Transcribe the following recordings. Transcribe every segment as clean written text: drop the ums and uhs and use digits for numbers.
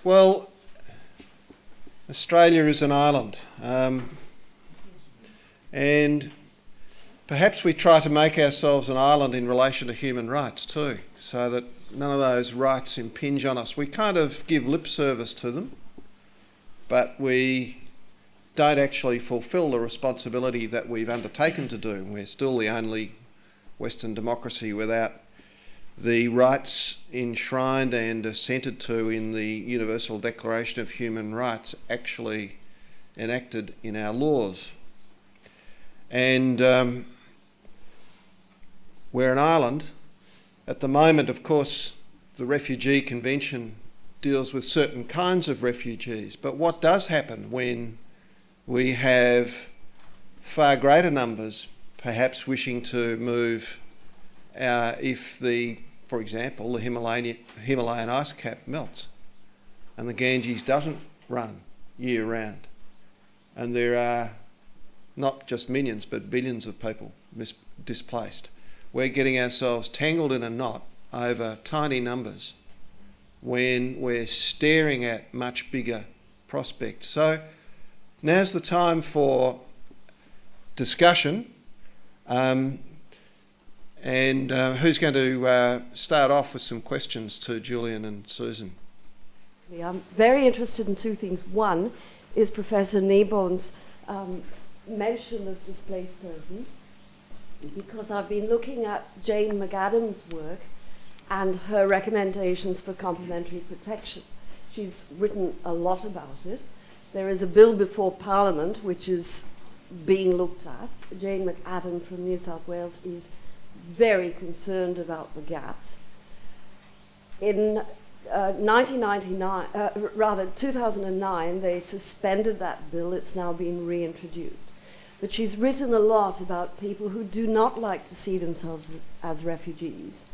Well, Australia is an island, and perhaps we try to make ourselves an island in relation to human rights too, so that none of those rights impinge on us. We kind of give lip service to them, but we don't actually fulfil the responsibility that we've undertaken to do. We're still the only Western democracy without the rights enshrined and assented to in the Universal Declaration of Human Rights actually enacted in our laws. And we're an island. At the moment, of course, the Refugee Convention deals with certain kinds of refugees, but what does happen when we have far greater numbers perhaps wishing to move if for example, the Himalayan ice cap melts and the Ganges doesn't run year round, and there are not just millions but billions of people displaced. We're getting ourselves tangled in a knot over tiny numbers when we're staring at much bigger prospects. So now's the time for discussion. And who's going to start off with some questions to Julian and Susan? I'm very interested in two things. One is Professor Kneebon's mention of displaced persons, because I've been looking at Jane McAdam's work and her recommendations for complementary protection. She's written a lot about it. There is a bill before Parliament which is being looked at. Jane McAdam from New South Wales is very concerned about the gaps. In 2009, they suspended that bill. It's now been reintroduced. But she's written a lot about people who do not like to see themselves as refugees,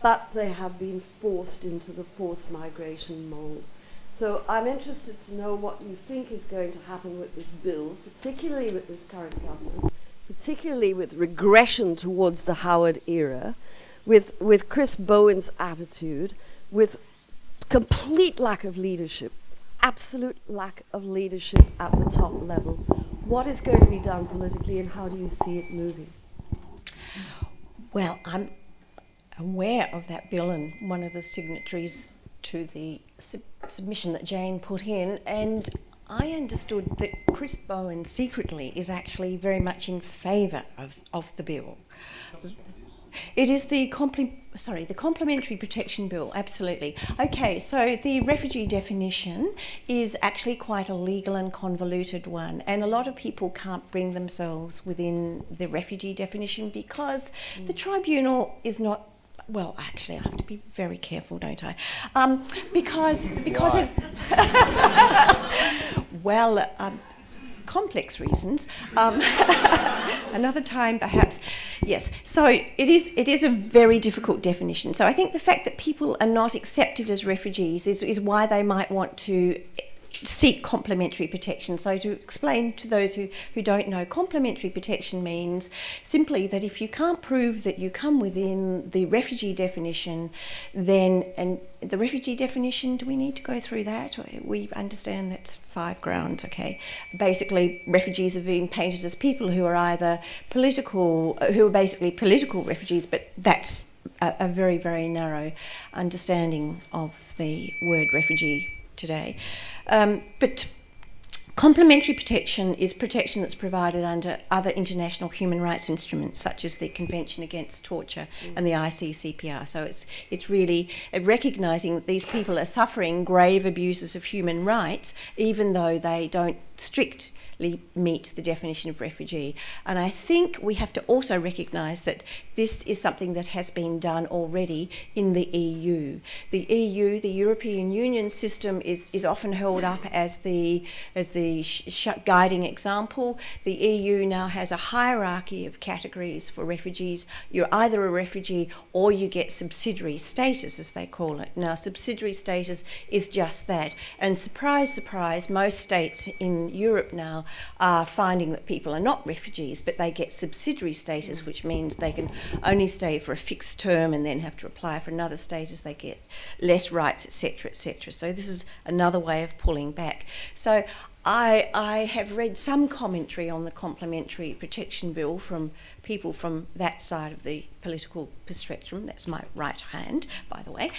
but they have been forced into the forced migration mold. So I'm interested to know what you think is going to happen with this bill, particularly with this current government, particularly with regression towards the Howard era, with Chris Bowen's attitude, with complete lack of leadership, absolute lack of leadership at the top level. What is going to be done politically, and how do you see it moving? Well, I'm aware of that bill and one of the signatories to the submission that Jane put in, and I understood that Chris Bowen secretly is actually very much in favour of the bill. It is the complementary protection bill, absolutely. Okay, so the refugee definition is actually quite a legal and convoluted one, and a lot of people can't bring themselves within the refugee definition because the tribunal is not. Well, actually, I have to be very careful, don't I? Because it. Well, complex reasons. Another time, perhaps. Yes. So it is a very difficult definition. So I think the fact that people are not accepted as refugees is why they might want to seek complementary protection. So to explain to those who don't know, complementary protection means simply that if you can't prove that you come within the refugee definition, then, and the refugee definition, do we need to go through that? We understand that's 5 grounds, okay? Basically, refugees have been painted as people who are either who are basically political refugees, but that's a very, very narrow understanding of the word refugee today. But complementary protection is protection that's provided under other international human rights instruments, such as the Convention Against Torture and the ICCPR. So it's really recognising that these people are suffering grave abuses of human rights, even though they don't strictly meet the definition of refugee. And I think we have to also recognise that this is something that has been done already in the EU. The EU, the European Union system, is often held up as the guiding example. The EU now has a hierarchy of categories for refugees. You're either a refugee or you get subsidiary status, as they call it. Now, subsidiary status is just that. And surprise, surprise, most states in in Europe now are finding that people are not refugees, but they get subsidiary status, which means they can only stay for a fixed term and then have to apply for another status. They get less rights, etc., etc. So this is another way of pulling back. So I have read some commentary on the Complementary Protection Bill from people from that side of the political spectrum. That's my right hand, by the way.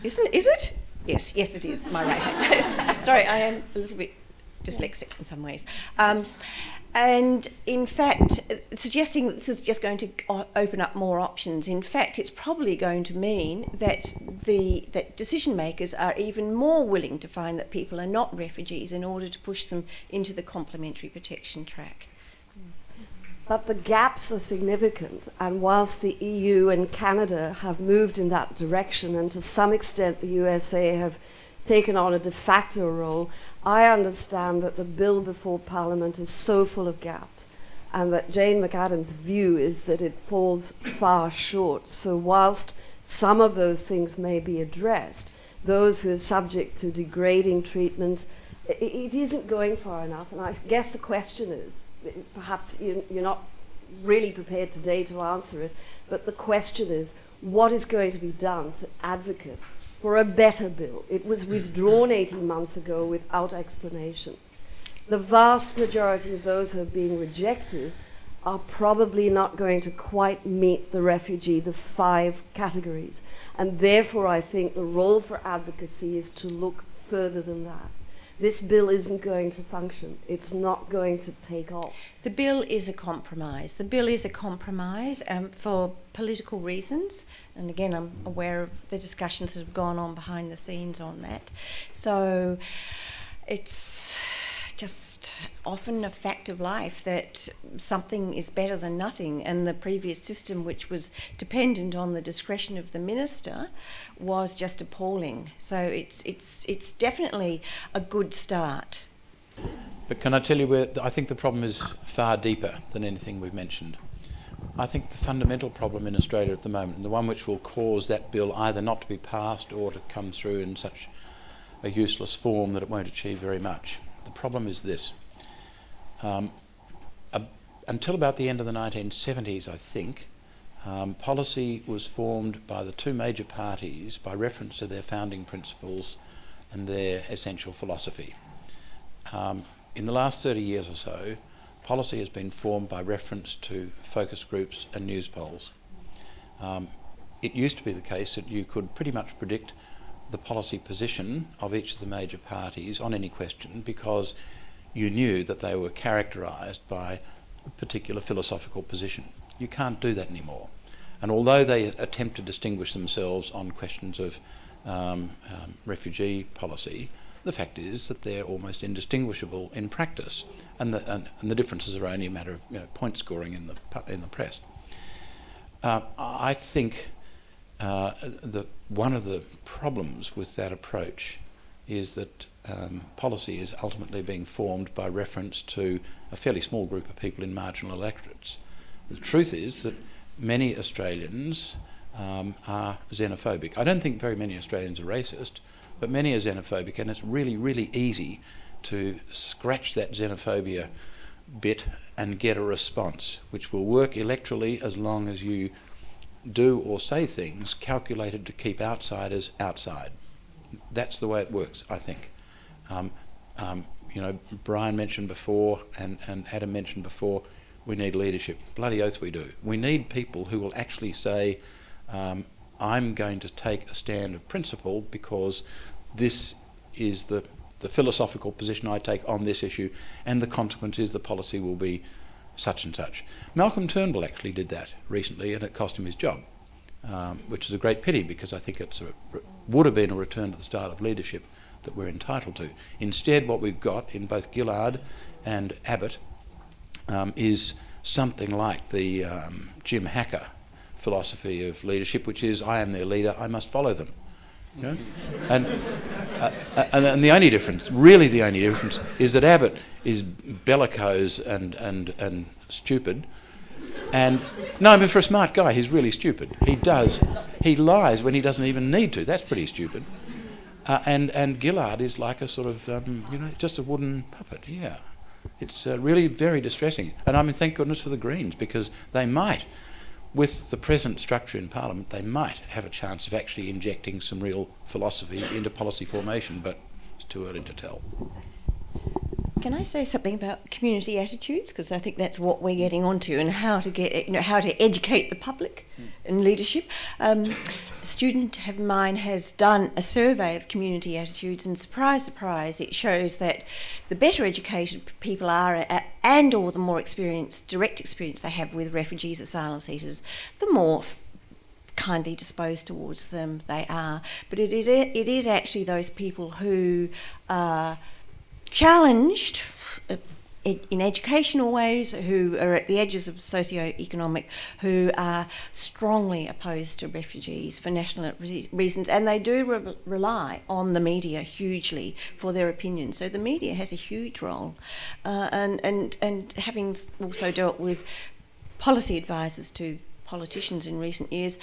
Is it? Yes, it is my right hand. Sorry, I am a little bit dyslexic in some ways. And in fact, suggesting that this is just going to open up more options, in fact, it's probably going to mean that that decision makers are even more willing to find that people are not refugees in order to push them into the complementary protection track. But the gaps are significant, and whilst the EU and Canada have moved in that direction, and to some extent the USA have taken on a de facto role, I understand that the bill before Parliament is so full of gaps, and that Jane McAdams' view is that it falls far short. So whilst some of those things may be addressed, those who are subject to degrading treatment, it isn't going far enough. And I guess the question is, perhaps you're not really prepared today to answer it, but the question is, what is going to be done to advocate for a better bill? It was withdrawn 18 months ago without explanation. The vast majority of those who are being rejected are probably not going to quite meet the refugee, the 5 categories. And therefore I think the role for advocacy is to look further than that. This bill isn't going to function. It's not going to take off. The bill is a compromise. The bill is a compromise for political reasons. And again, I'm aware of the discussions that have gone on behind the scenes on that. So it's just often a fact of life that something is better than nothing, and the previous system, which was dependent on the discretion of the minister, was just appalling. So it's definitely a good start. But can I tell you where I think the problem is far deeper than anything we've mentioned? I think the fundamental problem in Australia at the moment, and the one which will cause that bill either not to be passed or to come through in such a useless form that it won't achieve very much. The problem is this. Until about the end of the 1970s, I think, policy was formed by the 2 major parties by reference to their founding principles and their essential philosophy. In the last 30 years or so, policy has been formed by reference to focus groups and news polls. It used to be the case that you could pretty much predict the policy position of each of the major parties on any question because you knew that they were characterised by a particular philosophical position. You can't do that anymore. And although they attempt to distinguish themselves on questions of refugee policy, the fact is that they're almost indistinguishable in practice, and the differences are only a matter of point scoring in the press. I think one of the problems with that approach is that policy is ultimately being formed by reference to a fairly small group of people in marginal electorates. The truth is that many Australians are xenophobic. I don't think very many Australians are racist, but many are xenophobic, and it's really, really easy to scratch that xenophobia bit and get a response, which will work electorally as long as you do or say things calculated to keep outsiders outside. That's the way it works, I think. Brian mentioned before and Adam mentioned before, we need leadership. Bloody oath we do. We need people who will actually say, I'm going to take a stand of principle because this is the philosophical position I take on this issue, and the consequence is the policy will be such and such. Malcolm Turnbull actually did that recently, and it cost him his job, which is a great pity because I think it would have been a return to the style of leadership that we're entitled to. Instead, what we've got in both Gillard and Abbott is something like the Jim Hacker philosophy of leadership, which is, I am their leader, I must follow them. You know? And the only difference, really the only difference, is that Abbott is bellicose and stupid. And no, but for a smart guy, he's really stupid. He lies when he doesn't even need to. That's pretty stupid. And Gillard is like a sort of, just a wooden puppet, yeah. It's really very distressing. And I mean, thank goodness for the Greens, because they might, with the present structure in Parliament, they might have a chance of actually injecting some real philosophy into policy formation, but it's too early to tell. Can I say something about community attitudes? Because I think that's what we're getting onto, and how to get, how to educate the public in leadership. A student of mine has done a survey of community attitudes, and surprise, surprise, it shows that the better educated people are, and or the more direct experience they have with refugees, asylum seekers, the more kindly disposed towards them they are. But it is actually those people who are challenged in educational ways, who are at the edges of socio-economic, who are strongly opposed to refugees for national reasons, and they do rely on the media hugely for their opinions. So the media has a huge role, and having also dealt with policy advisors to politicians in recent years,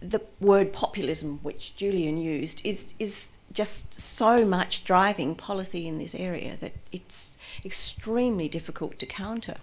the word populism, which Julian used, is just so much driving policy in this area that it's extremely difficult to counter.